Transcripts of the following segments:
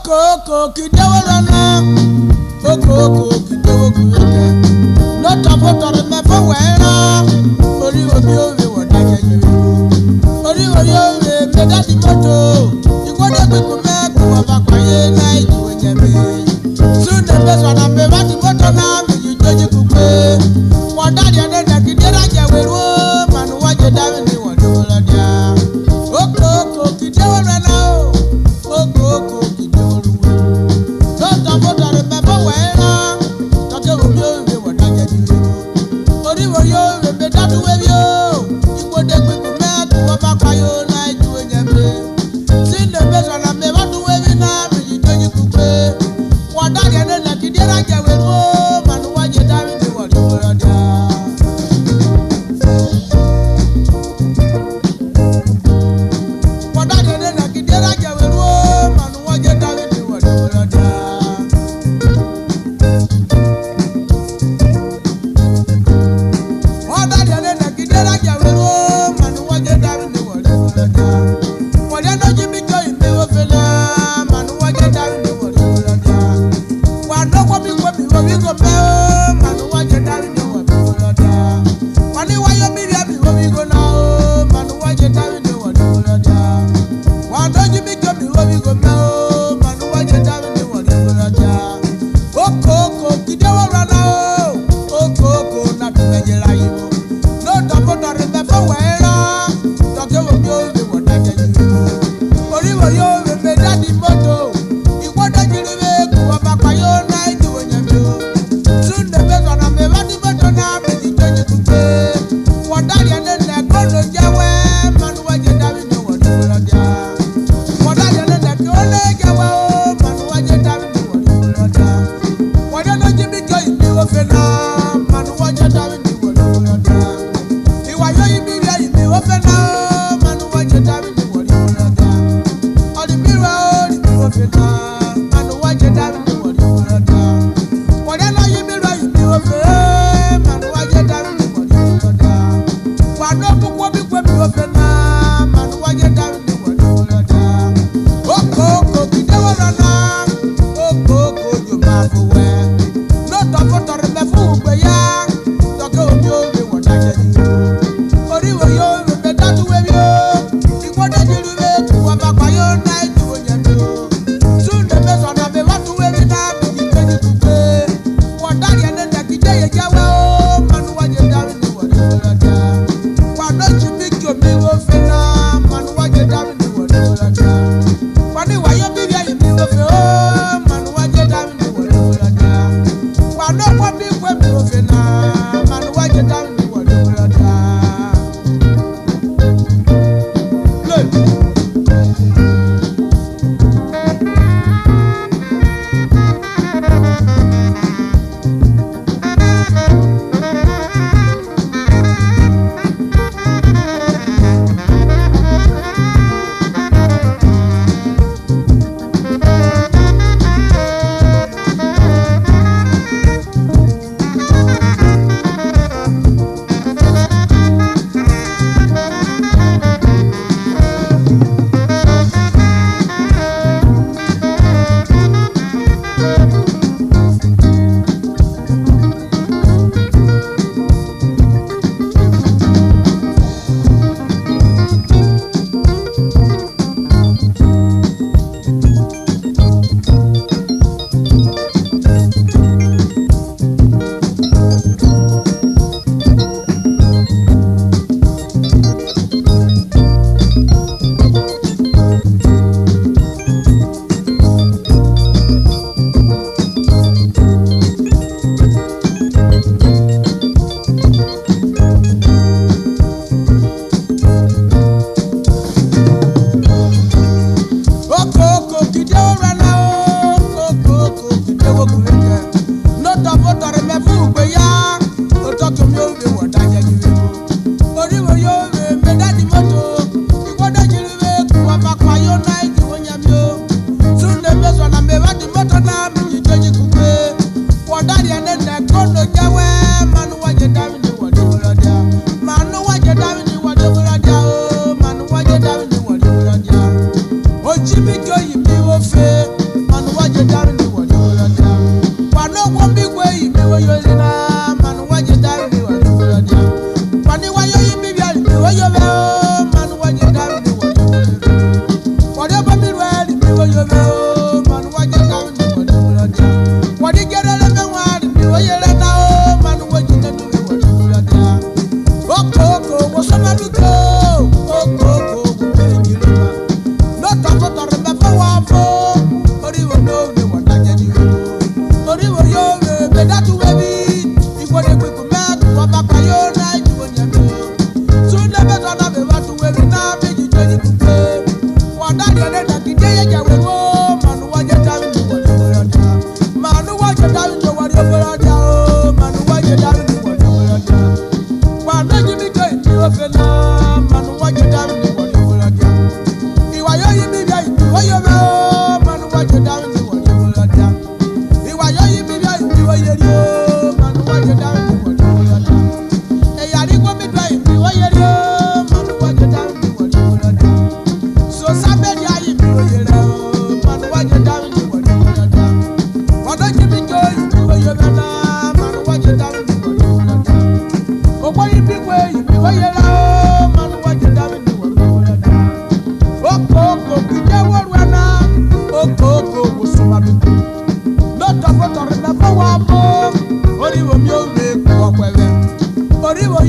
Oko kidewarana oko kidewo kuyeke lota fotore me fo wera ori obi owe wodaje yiwo ori owe me dadi moto igode gbeku me ku oba kwaye na ijiwe jebe sune beso na me badi moto na me yujoji kupe wodadi ene na kidera jeweru manu waje dawe ni wodola dia oko kidewarana oko ori wo yo me dadu we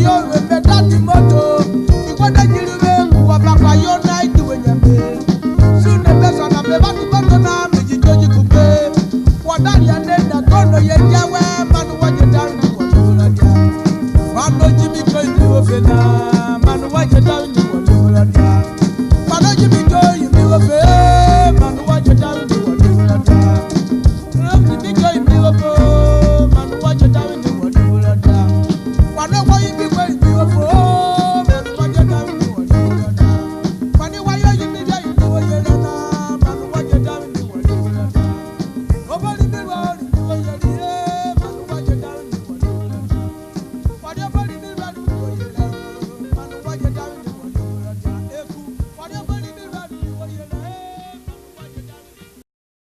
yo me dati moto. Ikwada jiriwe wabaka yo na idiwe nyame. Sune besa na me bati moto na me jijoji kupe. Wadari ya nenda kono ye jawe manu waje dani kwa tula dia. Mano jimi kwa idiwe fena manu waje dani.